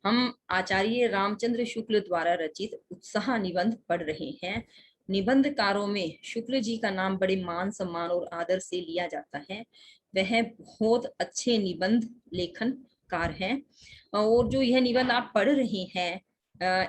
हम आचार्य रामचंद्र शुक्ल द्वारा रचित उत्साह निबंध पढ़ रहे हैं। निबंधकारों में शुक्ल जी का नाम बड़े मान सम्मान और आदर से लिया जाता है। वह बहुत अच्छे निबंध लेखनकार हैं। और जो यह निबंध आप पढ़ रहे हैं,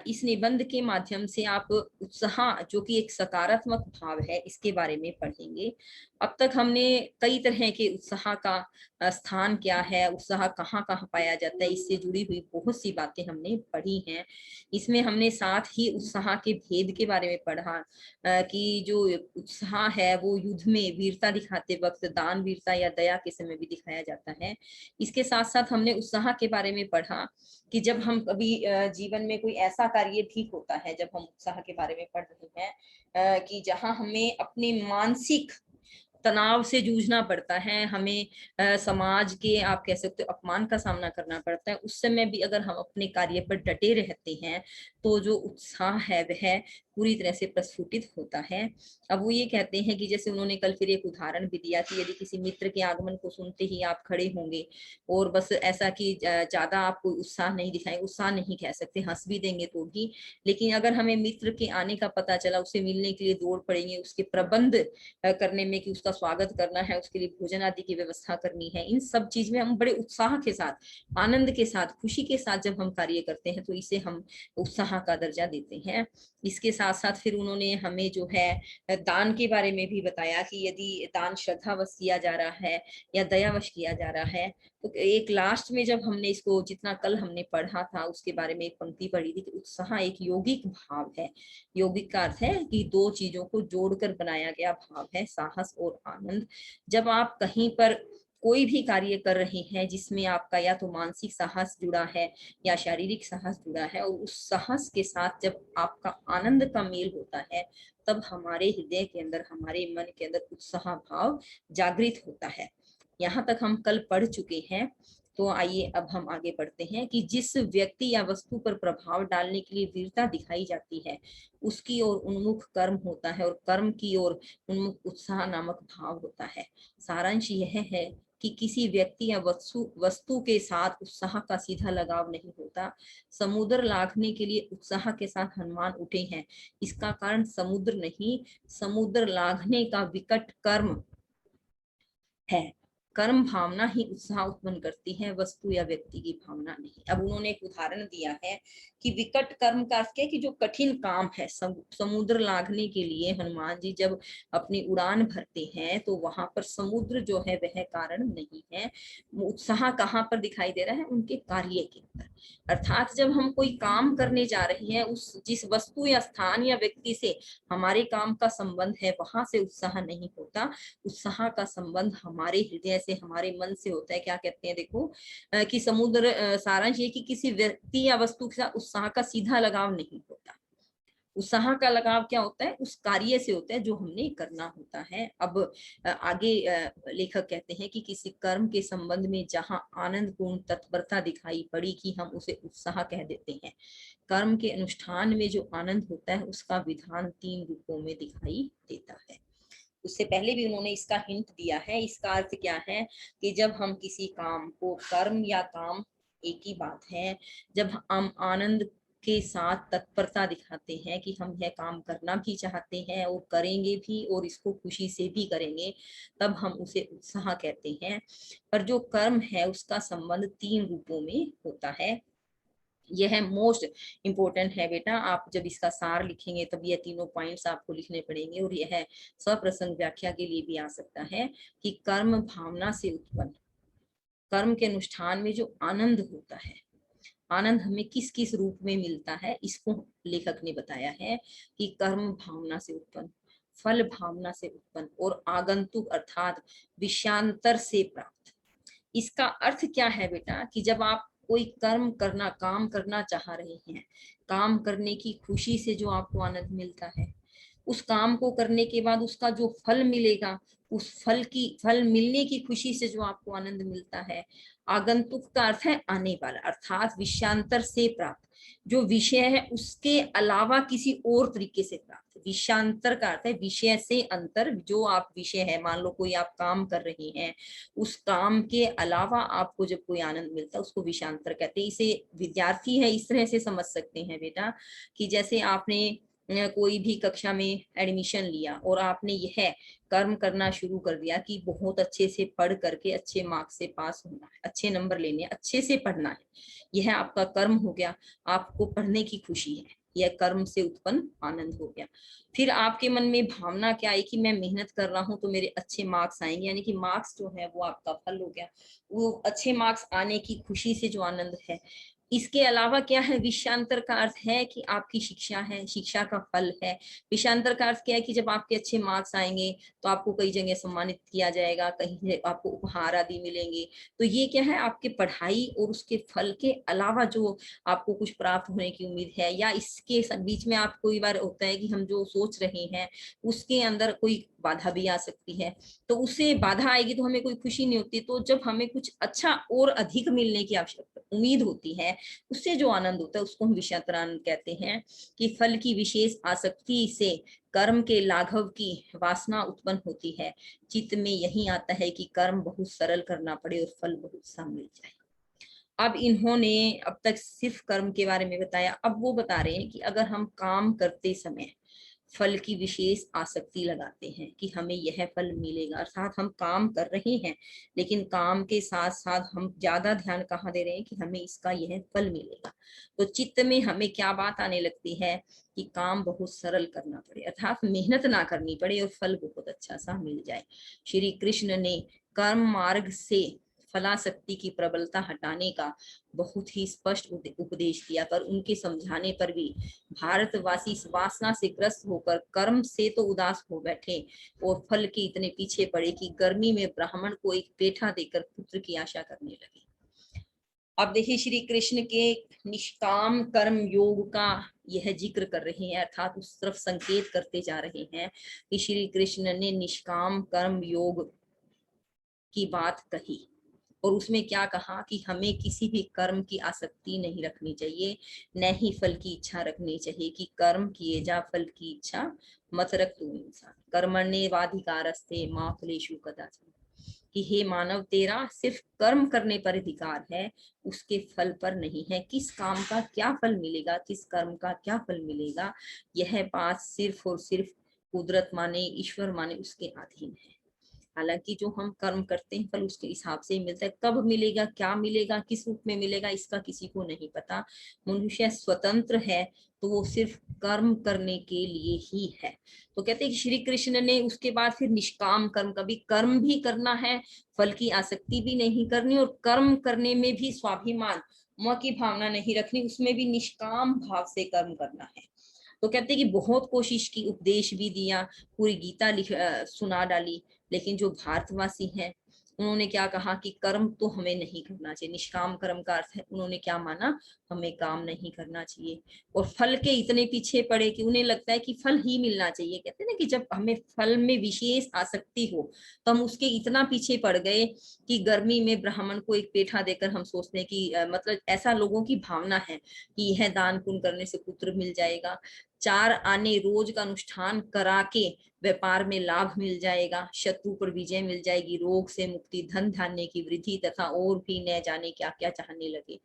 इस निबंध के माध्यम से आप उत्साह, जो कि एक सकारात्मक भाव है, इसके बारे में पढ़ेंगे। अब तक हमने कई तरह के उत्साह का स्थान क्या है, उत्साह कहाँ कहाँ पाया जाता है, इससे जुड़ी हुई बहुत सी बातें हमने पढ़ी हैं। इसमें हमने साथ ही उत्साह के भेद के बारे में पढ़ा कि जो उत्साह है वो युद्ध में वीरता दिखाते वक्त दान वीरता या दया के समय भी दिखाया जाता है। इसके साथ साथ हमने उत्साह के बारे में पढ़ा कि जब हम कभी जीवन में कोई ऐसा कार्य ठीक होता है, जब हम उत्साह के बारे में पढ़ रहे हैं कि जहां हमें अपने मानसिक तनाव से जूझना पड़ता है, हमें समाज के, आप कह सकते हो, अपमान का सामना करना पड़ता है, उस समय भी अगर हम अपने कार्य पर डटे रहते हैं तो जो उत्साह है वह पूरी तरह से प्रस्फुटित होता है। अब वो ये कहते हैं कि जैसे उन्होंने कल फिर एक उदाहरण भी दिया कि यदि किसी मित्र के आगमन को सुनते ही आप खड़े होंगे और बस ऐसा कि ज्यादा आप कोई उत्साह नहीं दिखाएं, उत्साह नहीं कह सकते, हंस भी देंगे तो भी, लेकिन अगर हमें मित्र के आने का पता चला, उससे मिलने के लिए दौड़ पड़ेंगे, उसके प्रबंध करने में कि उसका स्वागत करना है, उसके लिए भोजन आदि की व्यवस्था करनी है, इन सब चीज में हम बड़े उत्साह के साथ, आनंद के साथ, खुशी के साथ जब हम कार्य करते हैं तो इसे हम उत्साह का दर्जा देते हैं। इसके साथ साथ फिर उन्होंने हमें जो है दान के बारे में भी बताया कि यदि दान श्रद्धावश किया जा रहा है या दयावश किया जा रहा है, तो एक लास्ट में जब हमने इसको, जितना कल हमने पढ़ा था उसके बारे में एक पंक्ति पढ़ी थी कि उत्साह एक यौगिक भाव है। यौगिक का अर्थ है कि दो चीजों को जोड़कर बनाया गया भाव है, साहस और आनंद। जब आप कहीं पर कोई भी कार्य कर रहे हैं जिसमें आपका या तो मानसिक साहस जुड़ा है या शारीरिक साहस जुड़ा है, और उस साहस के साथ जब आपका आनंद का मेल होता है, तब हमारे हृदय के अंदर, हमारे मन के अंदर उत्साह भाव जागृत होता है। यहाँ तक हम कल पढ़ चुके हैं। तो आइए अब हम आगे बढ़ते हैं कि जिस व्यक्ति या वस्तु पर प्रभाव डालने के लिए वीरता दिखाई जाती है, उसकी ओर उन्मुख कर्म होता है, और कर्म की ओर उन्मुख उत्साह नामक भाव होता है। सारांश यह है कि किसी व्यक्ति या वस्तु के साथ उत्साह का सीधा लगाव नहीं होता। समुद्र लांघने के लिए उत्साह के साथ हनुमान उठे हैं, इसका कारण समुद्र नहीं, समुद्र लांघने का विकट कर्म है। कर्म भावना ही उत्साह उत्पन्न करती है, वस्तु या व्यक्ति की भावना नहीं। अब उन्होंने एक उदाहरण दिया है कि विकट कर्म का अर्थ क्या है कि जो कठिन काम है, समुद्र लांघने के लिए हनुमान जी जब अपनी उड़ान भरते हैं तो वहां पर समुद्र जो है वह कारण नहीं है। उत्साह कहाँ पर दिखाई दे रहा है? उनके कार्य के अंदर। अर्थात जब हम कोई काम करने जा रहे हैं, उस जिस वस्तु या स्थान या व्यक्ति से हमारे काम का संबंध है, वहां से उत्साह नहीं होता। उत्साह का संबंध हमारे हृदय से, हमारे मन से होता है। क्या कहते हैं देखो, कि समुद्र, सारांश ये कि किसी व्यक्ति या वस्तु के साथ उत्साह का सीधा लगाव नहीं होता। उत्साह का लगाव क्या होता है? उस कार्य से होता है जो हमने करना होता है। अब आगे लेखक कहते हैं कि किसी कर्म के संबंध में जहां आनंद पूर्ण तत्परता दिखाई पड़ी कि हम उसे उत्साह कह देते हैं। कर्म के अनुष्ठान में जो आनंद होता है उसका विधान तीन रूपों में दिखाई देता है। उससे पहले भी उन्होंने इसका हिंट दिया है। इसका अर्थ क्या है कि जब हम किसी काम को, कर्म या काम एक ही बात है, जब हम आनंद के साथ तत्परता दिखाते हैं कि हम यह काम करना भी चाहते हैं और करेंगे भी, और इसको खुशी से भी करेंगे, तब हम उसे उत्साह कहते हैं। पर जो कर्म है उसका संबंध तीन रूपों में होता है। यह मोस्ट इम्पोर्टेंट है बेटा। आप जब इसका सार लिखेंगे तब ये तीनों पॉइंट्स आपको लिखने पड़ेंगे, और यह सप्रसंग व्याख्या के लिए भी आ सकता है कि कर्म भावना से उत्पन्न, कर्म के अनुष्ठान में जो आनंद होता है, आनंद हमें किस किस रूप में मिलता है, इसको लेखक ने बताया है कि कर्म भावना से उत्पन्न, फल भावना से उत्पन्न, और आगंतुक अर्थात विषयांतर से प्राप्त। इसका अर्थ क्या है बेटा कि जब आप कोई कर्म करना, काम करना चाह रहे हैं, काम करने की खुशी से जो आपको आनंद मिलता है, उस काम को करने के बाद उसका जो फल मिलेगा, उस फल मिलने की खुशी से जो आपको आनंद मिलता है। आगंतुक का अर्थ है आने वाला, अर्थात विषयांतर से प्राप्त, जो विषय है उसके अलावा किसी और तरीके से प्राप्त। विषयांतर का अर्थ है विषय से अंतर। जो आप विषय है, मान लो कोई आप काम कर रहे हैं, उस काम के अलावा आपको जब कोई आनंद मिलता है उसको विषयांतर कहते हैं। इसे विद्यार्थी है इस तरह से समझ सकते हैं बेटा, कि जैसे आपने कोई भी कक्षा में एडमिशन लिया और आपने यह कर्म करना शुरू कर दिया कि बहुत अच्छे से पढ़ करके अच्छे मार्क्स से पास होना है, अच्छे नंबर लेने, अच्छे से पढ़ना है, यह आपका कर्म हो गया। आपको पढ़ने की खुशी है, यह कर्म से उत्पन्न आनंद हो गया। फिर आपके मन में भावना क्या आई कि मैं मेहनत कर रहा हूं तो मेरे अच्छे मार्क्स आएंगे, यानी कि मार्क्स जो है वो आपका फल हो गया। वो अच्छे मार्क्स आने की खुशी से जो आनंद है। इसके अलावा क्या है, विषयांतर का अर्थ है कि आपकी शिक्षा है, शिक्षा का फल है। विषयांतर का अर्थ क्या है कि जब आपके अच्छे मार्क्स आएंगे तो आपको कई जगह सम्मानित किया जाएगा, कहीं आपको उपहार आदि मिलेंगे। तो ये क्या है, आपके पढ़ाई और उसके फल के अलावा जो आपको कुछ प्राप्त होने की उम्मीद है, या इसके बीच में आप कोई बार होता है कि हम जो सोच रहे हैं उसके अंदर कोई बाधा भी आ सकती है, तो उससे बाधा आएगी तो हमें कोई खुशी नहीं होती। तो जब हमें कुछ अच्छा और अधिक मिलने की आवश्यकता उम्मीद होती है, उससे जो आनंद होता है उसको हम विषयांतर आनंद कहते हैं। कि फल की विशेष आसक्ति से कर्म के लाघव की वासना उत्पन्न होती है। चित्त में यही आता है कि कर्म बहुत सरल करना पड़े और फल बहुत सा मिल जाए। अब इन्होंने अब तक सिर्फ कर्म के बारे में बताया, अब वो बता रहे हैं कि अगर हम काम करते समय फल की विशेष आसक्ति लगाते हैं कि हमें यह फल मिलेगा, अर्थात हम काम कर रहे हैं लेकिन काम के साथ साथ हम ज्यादा ध्यान कहाँ दे रहे हैं कि हमें इसका यह फल मिलेगा, तो चित्त में हमें क्या बात आने लगती है कि काम बहुत सरल करना पड़े, अर्थात मेहनत ना करनी पड़े और फल बहुत अच्छा सा मिल जाए। श्री कृष्ण ने कर्म मार्ग से फलासक्ति की प्रबलता हटाने का बहुत ही स्पष्ट उपदेश दिया, पर उनके समझाने पर भी भारतवासी इस वासना से ग्रस्त होकर कर्म से तो उदास हो बैठे और फल के इतने पीछे पड़े कि गर्मी में ब्राह्मण को एक पेठा देकर पुत्र की आशा करने लगे। अब देखिए श्री कृष्ण के निष्काम कर्म योग का यह जिक्र कर रहे हैं, अर्थात उस तरफ संकेत करते जा रहे हैं कि श्री कृष्ण ने निष्काम कर्म योग की बात कही और उसमें क्या कहा कि हमें किसी भी कर्म की आसक्ति नहीं रखनी चाहिए, न ही फल की इच्छा रखनी चाहिए। कि कर्म किए जा फल की इच्छा मत रख तू इंसान, कर्मण्येवाधिकारस्ते मा फलेषु कदाचन। कि हे मानव तेरा सिर्फ कर्म करने पर अधिकार है, उसके फल पर नहीं है। किस काम का क्या फल मिलेगा, किस कर्म का क्या फल मिलेगा, यह बात सिर्फ और सिर्फ कुदरत माने, ईश्वर माने, उसके अधीन है। हालांकि जो हम कर्म करते हैं फल उसके हिसाब से ही मिलता है, कब मिलेगा, क्या मिलेगा, किस रूप में मिलेगा, इसका किसी को नहीं पता। मनुष्य स्वतंत्र है तो वो सिर्फ कर्म करने के लिए ही है। तो कहते हैं कि श्री कृष्ण ने उसके बाद फिर निष्काम कर्म, कभी कर्म भी करना है, फल की आसक्ति भी नहीं करनी, और कर्म करने में भी स्वाभिमान म की भावना नहीं रखनी, उसमें भी निष्काम भाव से कर्म करना है। तो कहते हैं कि बहुत कोशिश की, उपदेश भी दिया, पूरी गीता सुना डाली, लेकिन जो भारतवासी हैं उन्होंने क्या कहा कि कर्म तो हमें नहीं करना चाहिए। निष्काम कर्म का अर्थ है उन्होंने क्या माना, हमें काम नहीं करना चाहिए, और फल के इतने पीछे पड़े कि उन्हें लगता है कि फल ही मिलना चाहिए। कहते हैं ना कि जब हमें फल में विशेष आसक्ति हो तो हम उसके इतना पीछे पड़ गए कि गर्मी में ब्राह्मण को एक पेठा देकर हम सोचते हैं कि मतलब ऐसा लोगों की भावना है कि यह दान पुण्य करने से पुत्र मिल जाएगा, 4 आने रोज का अनुष्ठान करा के व्यापार में लाभ मिल जाएगा, शत्रु पर विजय मिल जाएगी, रोग से मुक्ति, धन धान्य की वृद्धि, तथा और भी न जाने क्या क्या चाहने लगे।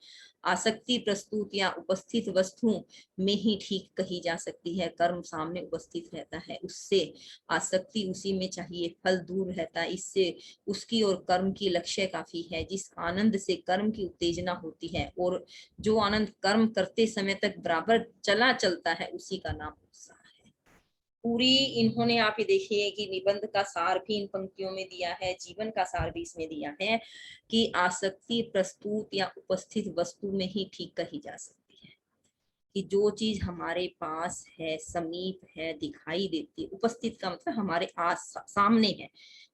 आसक्ति प्रस्तुत या उपस्थित वस्तुओं में ही ठीक कही जा सकती है। कर्म सामने उपस्थित रहता है, उससे आसक्ति उसी में चाहिए, फल दूर रहता है, इससे उसकी और कर्म की लक्ष्य काफी है। जिस आनंद से कर्म की उत्तेजना होती है और जो आनंद कर्म करते समय तक बराबर चला चलता है, उसी का नाम उत्साह है। पूरी इन्होंने आप ये देखिए कि निबंध का सार भी इन पंक्तियों में दिया है, जीवन का सार भी इसमें दिया है कि आसक्ति प्रस्तुत या उपस्थित वस्तु में ही ठीक कही जा सकती है। कि जो चीज हमारे पास है, समीप है, दिखाई देती है, उपस्थित का मतलब हमारे आस सामने है,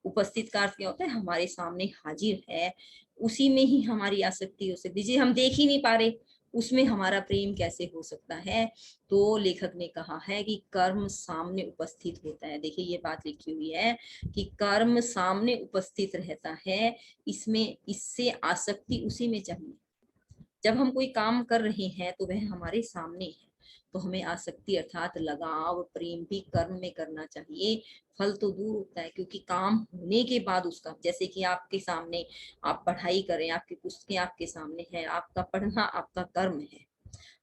उपस्थित का अर्थ क्या होता है, हमारे सामने हाजिर है, उसी में ही हमारी आसक्ति हो सकती है। हम देख ही नहीं पा रहे, उसमें हमारा प्रेम कैसे हो सकता है। तो लेखक ने कहा है कि कर्म सामने उपस्थित होता है। देखिए ये बात लिखी हुई है कि कर्म सामने उपस्थित रहता है, इसमें इससे आसक्ति उसी में चाहिए। जब हम कोई काम कर रहे हैं तो वह हमारे सामने है, तो हमें आसक्ति अर्थात लगाव प्रेम भी कर्म में करना चाहिए। फल तो दूर होता है, क्योंकि काम होने के बाद उसका, जैसे कि आपके सामने आप पढ़ाई करें, आपकी पुस्तकें आपके सामने है, आपका पढ़ना आपका कर्म है,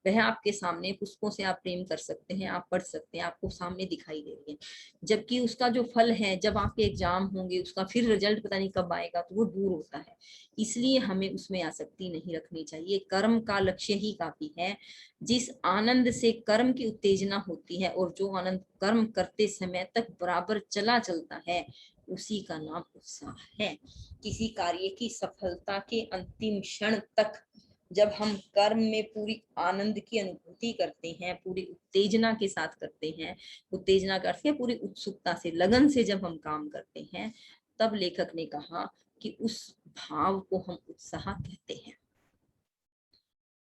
वह आपके सामने, पुस्तकों से आप प्रेम कर सकते हैं, आप पढ़ सकते हैं, आपको सामने दिखाई दे रही है। जबकि उसका जो फल है, जब आपके एग्जाम होंगे, उसका फिर रिजल्ट पता नहीं कब आएगा, तो वो दूर होता है। इसलिए हमें उसमें आसक्ति नहीं रखनी चाहिए। कर्म का लक्ष्य ही काफी है। जिस आनंद से कर्म की उत्तेजना होती है और जो आनंद कर्म करते समय तक बराबर चला चलता है, उसी का नाम उत्साह है। किसी कार्य की सफलता के अंतिम क्षण तक जब हम कर्म में पूरी आनंद की अनुभूति करते हैं, पूरी उत्तेजना के साथ करते हैं, उत्तेजना का अर्थ है पूरी उत्सुकता से, लगन से जब हम काम करते हैं, तब लेखक ने कहा कि उस भाव को हम उत्साह कहते हैं।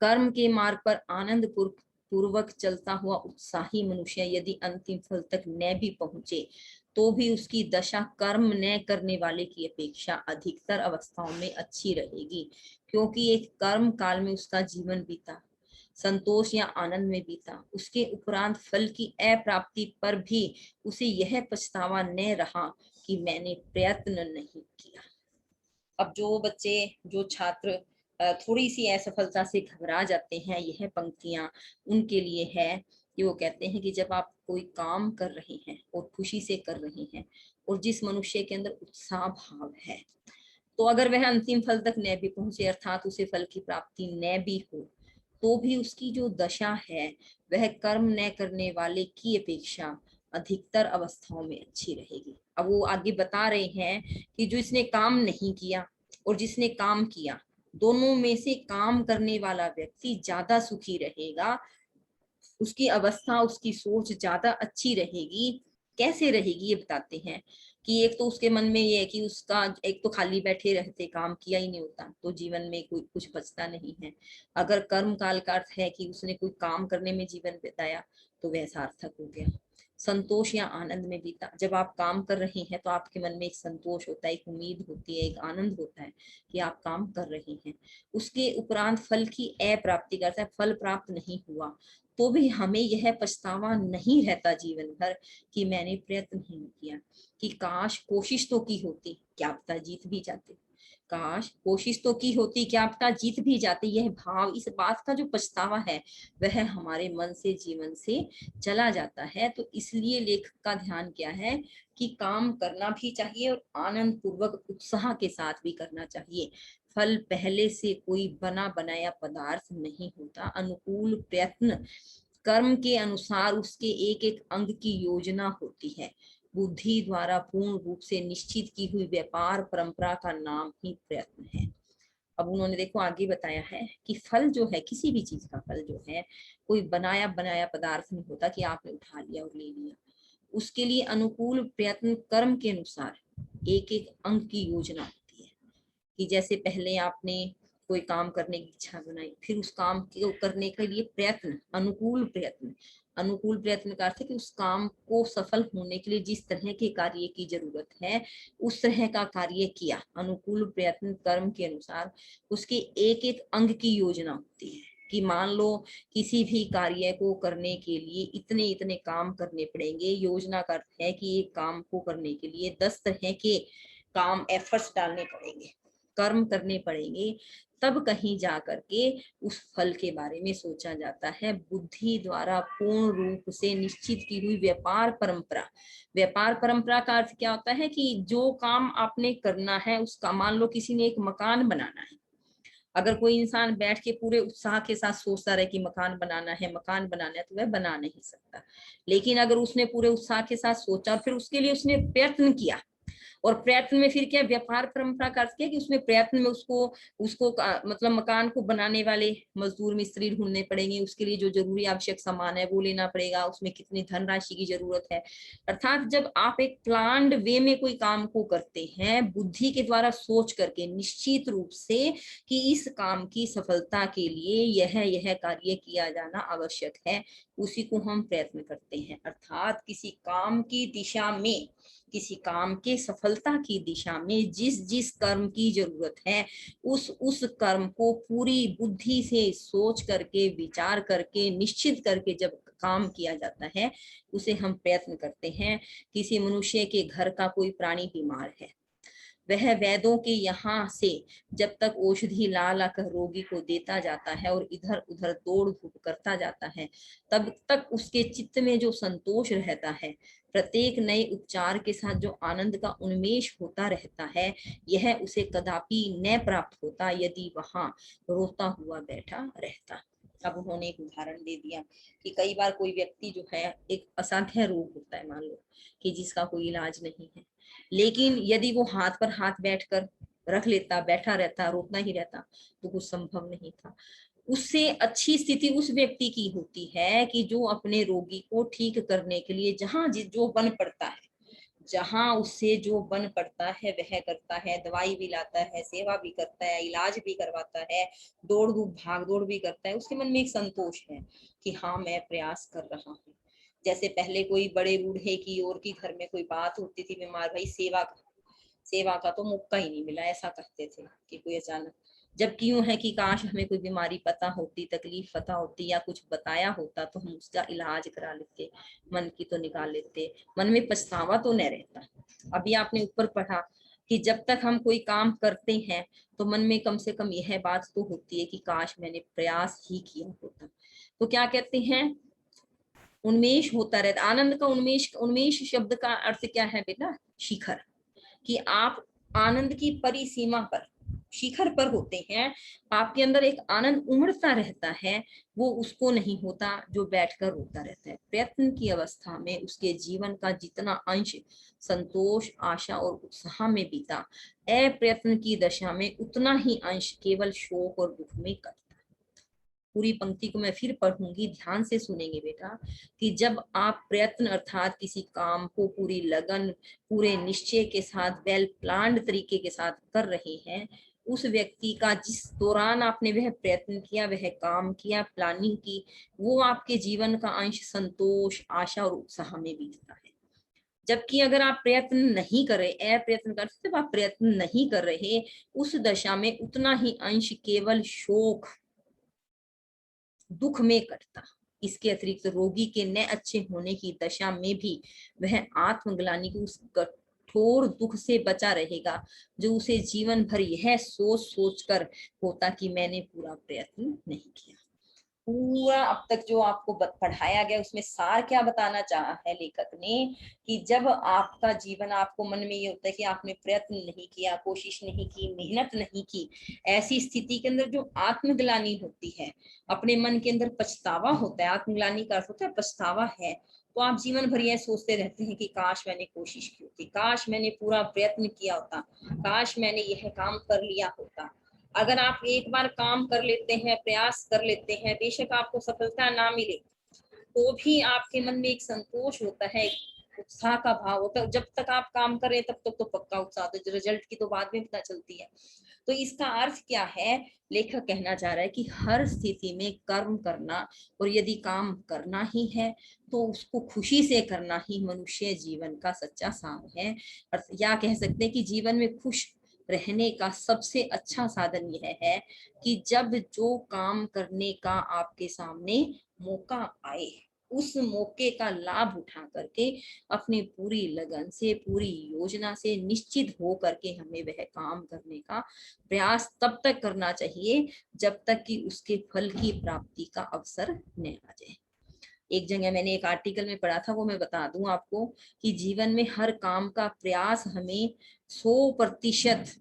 कर्म के मार्ग पर आनंद पूर्वक चलता हुआ उत्साही मनुष्य यदि अंतिम फल तक न भी पहुंचे, तो भी उसकी दशा कर्म न करने वाले की अपेक्षा अधिकतर अवस्थाओं में अच्छी रहेगी, क्योंकि एक कर्म काल में उसका जीवन बीता, संतोष या आनंद में बीता, उसके उपरांत फल की अप्राप्ति पर भी उसे यह पछतावा न रहा कि मैंने प्रयत्न नहीं किया। अब जो बच्चे, जो छात्र थोड़ी सी असफलता से घबरा जाते हैं, यह पंक्तियां उनके लिए है कि वो कहते हैं कि जब आप कोई काम कर रहे हैं और खुशी से कर रहे हैं, और जिस मनुष्य के अंदर उत्साह भाव है, तो अगर वह अंतिम फल तक न भी पहुंचे, अर्थात उसे फल की प्राप्ति न भी हो, तो भी उसकी जो दशा है वह कर्म न करने वाले की अपेक्षा अधिकतर अवस्थाओं में अच्छी रहेगी। अब वो आगे बता रहे हैं कि जो इसने काम नहीं किया और जिसने काम किया, दोनों में से काम करने वाला व्यक्ति ज्यादा सुखी रहेगा, उसकी अवस्था, उसकी सोच ज्यादा अच्छी रहेगी। कैसे रहेगी ये बताते हैं कि एक तो उसके मन में ये है कि उसका, एक तो खाली बैठे रहते, काम किया ही नहीं होता, तो जीवन में कोई कुछ बचता नहीं है। अगर कर्म काल का अर्थ है कि उसने कोई काम करने में जीवन बिताया, तो वह सार्थक हो गया। संतोष या आनंद में बीता, जब आप काम कर रहे हैं तो आपके मन में एक संतोष होता है, एक उम्मीद होती है, एक आनंद होता है कि आप काम कर रहे हैं। उसके उपरांत फल की अप्राप्ति का अर्थ है फल प्राप्त नहीं हुआ, तो भी हमें यह पछतावा नहीं रहता जीवन भर कि मैंने प्रयत्न नहीं किया, कि काश कोशिश तो की होती, क्या पता जीत भी जाते, काश कोशिश तो की होती, क्या पता जीत भी जाते। यह भाव, इस बात का जो पछतावा है, वह हमारे मन से, जीवन से चला जाता है। तो इसलिए लेखक का ध्यान क्या है कि काम करना भी चाहिए और आनंद पूर्वक उत्साह के साथ भी करना चाहिए। फल पहले से कोई बना बनाया पदार्थ नहीं होता। अनुकूल प्रयत्न कर्म के अनुसार उसके एक एक अंग की योजना होती है। बुद्धि द्वारा पूर्ण रूप से निश्चित की हुई व्यापार परंपरा का नाम ही प्रयत्न है। अब उन्होंने देखो आगे बताया है कि फल जो है, किसी भी चीज का फल जो है, कोई बनाया बनाया पदार्थ नहीं होता कि आपने उठा लिया और ले लिया। उसके लिए अनुकूल प्रयत्न कर्म के अनुसार एक एक अंग की योजना होती है। कि जैसे पहले आपने कोई काम करने की इच्छा बनाई, फिर उस काम को करने के लिए प्रयत्न, अनुकूल प्रयत्न, अनुकूल प्रयत्न का अर्थ है कि उस काम को सफल होने के लिए जिस तरह के कार्य की जरूरत है, उस तरह का कार्य किया। अनुकूल प्रयत्न कर्म के अनुसार उसके एक एक अंग की योजना होती है। कि मान लो किसी भी कार्य को करने के लिए इतने इतने काम करने पड़ेंगे। योजना का अर्थ है कि एक काम को करने के लिए 10 तरह के काम, एफर्ट्स डालने पड़ेंगे, कर्म करने पड़ेंगे, तब कहीं जा करके उस फल के बारे में सोचा जाता है। बुद्धि द्वारा पूर्ण रूप से निश्चित की हुई व्यापार परंपरा। व्यापार परंपरा का अर्थ क्या होता है कि जो काम आपने करना है उसका, मान लो किसी ने एक मकान बनाना है, अगर कोई इंसान बैठ के पूरे उत्साह के साथ सोचता रहे कि मकान बनाना है, मकान बनाना है, तो वह बना नहीं सकता। लेकिन अगर उसने पूरे उत्साह के साथ सोचा और फिर उसके लिए उसने प्रयत्न किया, और प्रयत्न में फिर क्या, व्यापार परंपरा का अर्थ क्या कि उसमें प्रयत्न में उसको उसको मतलब मकान को बनाने वाले मजदूर मिस्त्री ढूंढने पड़ेंगे, उसके लिए जो जरूरी आवश्यक सामान है वो लेना पड़ेगा, उसमें कितनी धनराशि की जरूरत है। अर्थात जब आप एक प्लान्ड वे में कोई काम को करते हैं, बुद्धि के द्वारा सोच करके निश्चित रूप से कि इस काम की सफलता के लिए यह कार्य किया जाना आवश्यक है, उसी को हम प्रयत्न करते हैं। अर्थात किसी काम की दिशा में किसी काम के सफलता की दिशा में जिस जिस कर्म की जरूरत है उस कर्म को पूरी बुद्धि से सोच करके, विचार करके, निश्चित करके जब काम किया जाता है उसे हम प्रयत्न करते हैं। किसी मनुष्य के घर का कोई प्राणी बीमार है, वह वैद्यों के यहाँ से जब तक औषधि ला ला कर रोगी को देता जाता है और इधर उधर दौड़ धूप करता जाता है, तब तक उसके चित्त में जो संतोष रहता है, प्रत्येक नए उपचार के साथ जो आनंद का उन्मेष होता रहता है, यह उसे कदापि न प्राप्त होता यदि वहां रोता हुआ बैठा रहता। अब उन्होंने एक उदाहरण दे दिया कि कई बार कोई व्यक्ति जो है, एक असाध्य रोग होता है मान लो कि जिसका कोई इलाज नहीं है, लेकिन यदि वो हाथ पर हाथ बैठकर रख लेता, बैठा रहता, रोकना ही रहता, तो कुछ संभव नहीं था। उससे अच्छी स्थिति उस व्यक्ति की होती है कि जो अपने रोगी को ठीक करने के लिए जहां जो बन पड़ता है, जहां उससे जो बन पड़ता है वह करता है, दवाई भी लाता है, सेवा भी करता है, इलाज भी करवाता है, दौड़ धूप भाग दौड़ भी करता है। उसके मन में एक संतोष है कि हाँ मैं प्रयास कर रहा हूँ। जैसे पहले कोई बड़े बूढ़े की और की घर में कोई बात होती थी बीमार, भाई सेवा का तो मौका ही नहीं मिला, ऐसा कहते थे कि कोई अचानक। जबकि यूं है कि काश हमें कोई बीमारी पता होती, तकलीफ पता होती या कुछ बताया होता तो हम उसका इलाज करा लेते, मन की तो निकाल लेते, मन में पछतावा तो न रहता। अभी आपने ऊपर पढ़ा कि जब तक हम कोई काम करते हैं तो मन में कम से कम यह बात तो होती है कि काश मैंने प्रयास ही किया होता। तो क्या कहते हैं, उन्मेष होता रहता, आनंद का उन्मेष। उन्मेष शब्द का अर्थ क्या है बेटा? शिखर। कि आप आनंद की परिसीमा पर, शिखर पर होते हैं, आपके अंदर एक आनंद उमड़ता रहता है, वो उसको नहीं होता जो बैठकर रोता रहता है। प्रयत्न की अवस्था में उसके जीवन का जितना अंश संतोष, आशा और उत्साह में बीता, अप्रयत्न की दशा में उतना ही अंश केवल शोक और दुख में कटा। पूरी पंक्ति को मैं फिर पढ़ूंगी, ध्यान से सुनेंगे बेटा। कि जब आप प्रयत्न अर्थात किसी काम को पूरी लगन, पूरे निश्चय के साथ, वेल प्लान्ड तरीके के साथ कर रहे हैं, उस व्यक्ति का जिस दौरान आपने वह प्रयत्न किया, वह काम किया, प्लानिंग की, वो आपके जीवन का अंश संतोष, आशा और उत्साह में बीतता है। जबकि अगर आप प्रयत्न नहीं कर रहे, अप्रयत्न कर, जब आप प्रयत्न नहीं कर रहे, उस दशा में उतना ही अंश केवल शोक, दुख में कटता। इसके अतिरिक्त रोगी के न अच्छे होने की दशा में भी वह आत्मग्लानि की उस कठोर दुख से बचा रहेगा जो उसे जीवन भर यह सोच सोच कर होता कि मैंने पूरा प्रयत्न नहीं किया। पूरा अब तक जो आपको पढ़ाया गया उसमें सार क्या बताना चाहा है लेखक ने, कि जब आपका जीवन, आपको मन में ये होता है कि आपने प्रयत्न नहीं किया, कोशिश नहीं की, मेहनत नहीं की, ऐसी स्थिति के अंदर जो आत्मग्लानि होती है, अपने मन के अंदर पछतावा होता है, आत्मग्लानि का अर्थ होता है पछतावा है, तो आप जीवन भर यह सोचते रहते हैं कि काश मैंने कोशिश की होती, काश मैंने पूरा प्रयत्न किया होता, काश मैंने यह काम कर लिया होता। अगर आप एक बार काम कर लेते हैं, प्रयास कर लेते हैं, बेशक आपको सफलता ना मिले तो भी आपके मन में एक संतोष होता है, उत्साह का भाव होता है। जब तक आप काम करें तब तक तो पक्का उत्साह, तो रिजल्ट की तो बाद में पता चलती है। तो इसका अर्थ क्या है, लेखक कहना चाह रहा है कि हर स्थिति में कर्म करना, और यदि काम करना ही है तो उसको खुशी से करना ही मनुष्य जीवन का सच्चा सार है। या कह सकते हैं कि जीवन में खुश रहने का सबसे अच्छा साधन यह है कि जब जो काम करने का आपके सामने मौका आए, उस मौके का लाभ उठा करके अपनी पूरी लगन से, पूरी योजना से निश्चित हो करके हमें वह काम करने का प्रयास तब तक करना चाहिए जब तक कि उसके फल की प्राप्ति का अवसर न आ जाए। एक जगह मैंने एक आर्टिकल में पढ़ा था, वो मैं बता दूं आपको, कि जीवन में हर काम का प्रयास हमें 100%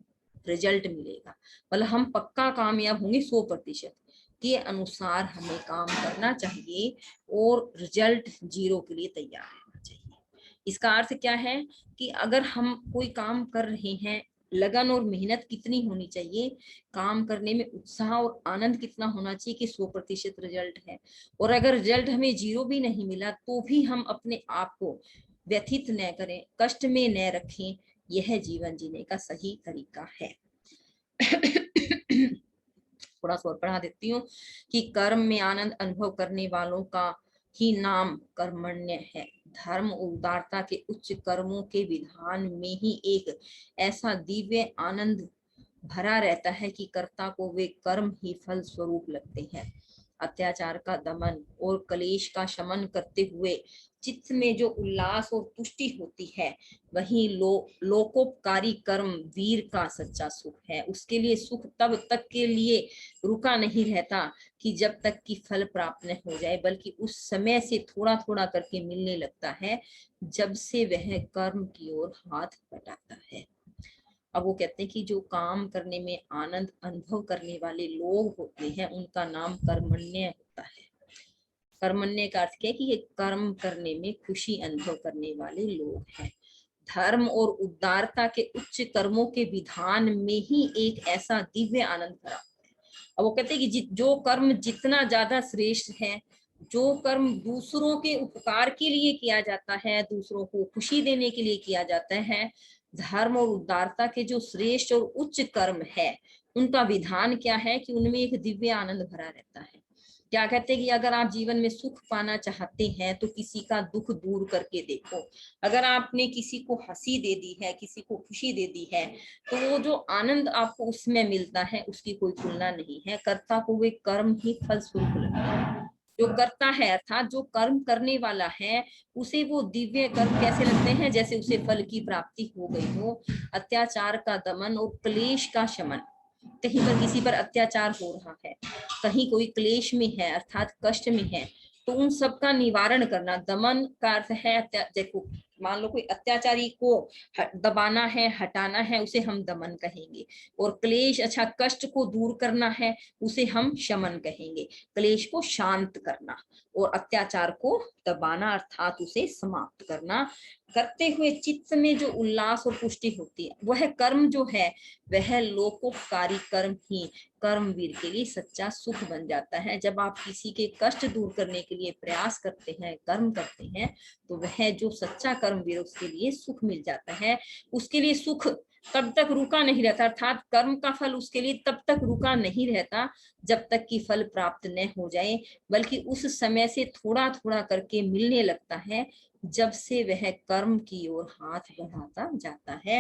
रिजल्ट मिलेगा, मतलब हम पक्का कामयाब होंगे 100% के अनुसार हमें काम करना चाहिए और रिजल्ट 0 के लिए तैयार रहना चाहिए। इसका अर्थ क्या है कि अगर हम कोई काम कर रहे हैं, लगन और मेहनत कितनी होनी चाहिए, काम करने में उत्साह और आनंद कितना होना चाहिए कि 100% रिजल्ट है। और अगर रिजल्ट हमें 0 भी नहीं मिला तो भी हम अपने आप को व्यथित न करें, कष्ट में न रखें, यह जीवन जीने का सही तरीका है। थोड़ा सा और पढ़ा देती हूँ कि कर्म में आनंद अनुभव करने वालों का ही नाम कर्मण्य है। धर्म और उदारता के उच्च कर्मों के विधान में ही एक ऐसा दिव्य आनंद भरा रहता है कि कर्ता को वे कर्म ही फल स्वरूप लगते हैं। अत्याचार का दमन और क्लेश का शमन करते हुए चित्त में जो उल्लास और तुष्टि होती है, वही लोकोपकारी कर्म वीर का सच्चा सुख है। उसके लिए सुख तब तक के लिए रुका नहीं रहता कि जब तक कि फल प्राप्त न हो जाए, बल्कि उस समय से थोड़ा थोड़ा करके मिलने लगता है जब से वह कर्म की ओर हाथ बटाता है। अब वो कहते हैं कि जो काम करने में आनंद अनुभव करने वाले लोग होते हैं, उनका नाम कर्मण्य होता है। कर्मण्य का अर्थ क्या है कि ये कर्म करने में खुशी अनुभव करने वाले लोग हैं। धर्म और उदारता के उच्च कर्मों के विधान में ही एक ऐसा दिव्य आनंद भरा है। अब वो कहते हैं कि जो कर्म जितना ज्यादा श्रेष्ठ है, जो कर्म दूसरों के उपकार के लिए किया जाता है, दूसरों को खुशी देने के लिए किया जाता है, धर्म और उदारता के जो श्रेष्ठ और उच्च कर्म है, उनका विधान क्या है कि उनमें एक दिव्य आनंद भरा रहता है। क्या कहते हैं कि अगर आप जीवन में सुख पाना चाहते हैं तो किसी का दुख दूर करके देखो। अगर आपने किसी को हंसी दे दी है, किसी को खुशी दे दी है, तो वो जो आनंद आपको उसमें मिलता है उसकी कोई तुलना नहीं है। कर्ता को वे कर्म ही फल स्वरूप लगते हैं। जो करता है अर्थात जो कर्म करने वाला है, उसे वो दिव्य कर्म कैसे लगते हैं, जैसे उसे फल की प्राप्ति हो गई हो। अत्याचार का दमन और क्लेश का शमन, कहीं पर किसी पर अत्याचार हो रहा है, कहीं कोई क्लेश में है अर्थात कष्ट में है, तो उन सब का निवारण करना। दमन का अर्थ है देखो, मान लो कोई अत्याचारी को दबाना है, हटाना है, उसे हम दमन कहेंगे। और क्लेश, अच्छा कष्ट को दूर करना है, उसे हम शमन कहेंगे। क्लेश को शांत करना और अत्याचार को दबाना अर्थात उसे समाप्त करना। करते हुए चित्त में जो उल्लास और पुष्टि होती है, वह कर्म जो है, वह लोकोपकारी कर्म ही कर्मवीर के लिए सच्चा सुख बन जाता है। जब आप किसी के कष्ट दूर करने के लिए प्रयास करते हैं, कर्म करते हैं, तो वह जो सच्चा कर्मवीर, उसके लिए सुख मिल जाता है। उसके लिए सुख तब तक रुका नहीं रहता, अर्थात कर्म का फल उसके लिए तब तक रुका नहीं रहता जब तक कि फल प्राप्त न हो जाए, बल्कि उस समय से थोड़ा थोड़ा करके मिलने लगता है जब से वह कर्म की ओर हाथ बढ़ाता जाता है।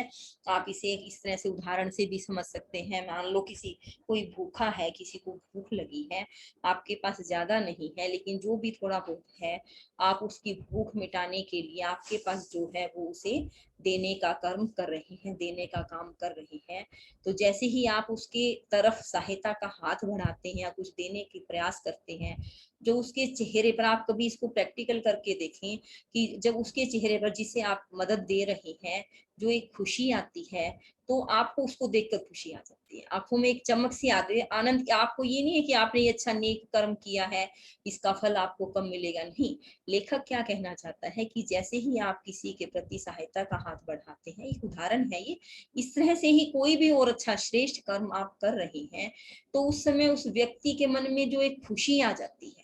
आप इसे इस तरह से उदाहरण से भी समझ सकते हैं। मान लो किसी कोई भूखा है, किसी को भूख लगी है, आपके पास ज्यादा नहीं है, लेकिन जो भी थोड़ा बहुत है, आप उसकी भूख मिटाने के लिए आपके पास जो है वो उसे देने का कर्म कर रहे हैं, देने का काम कर रहे हैं। तो जैसे ही आप उसके तरफ सहायता का हाथ बढ़ाते हैं या कुछ देने की प्रयास करते हैं, जो उसके चेहरे पर, आप कभी इसको प्रैक्टिकल करके देखें कि जब उसके चेहरे पर जिसे आप मदद दे रहे हैं, जो एक खुशी आती है, तो आपको उसको देखकर खुशी आ जाती है, आंखों में एक चमक सी आती है, आनंद। आपको ये नहीं है कि आपने ये अच्छा नेक कर्म किया है, इसका फल आपको कब मिलेगा, नहीं। लेखक क्या कहना चाहता है कि जैसे ही आप किसी के प्रति सहायता का हाथ बढ़ाते हैं, एक उदाहरण है ये, इस तरह से ही कोई भी और अच्छा श्रेष्ठ कर्म आप कर रहे हैं, तो उस समय उस व्यक्ति के मन में जो एक खुशी आ जाती है,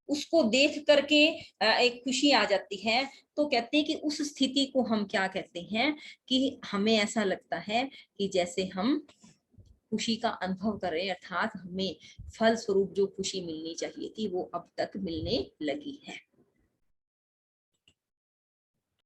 उसको देख करके एक खुशी आ जाती है। तो कहते हैं कि उस स्थिति को हम क्या कहते हैं कि हमें ऐसा लगता है कि जैसे हम खुशी का अनुभव कर रहे हैं, अर्थात हमें फल स्वरूप जो खुशी मिलनी चाहिए थी वो अब तक मिलने लगी है।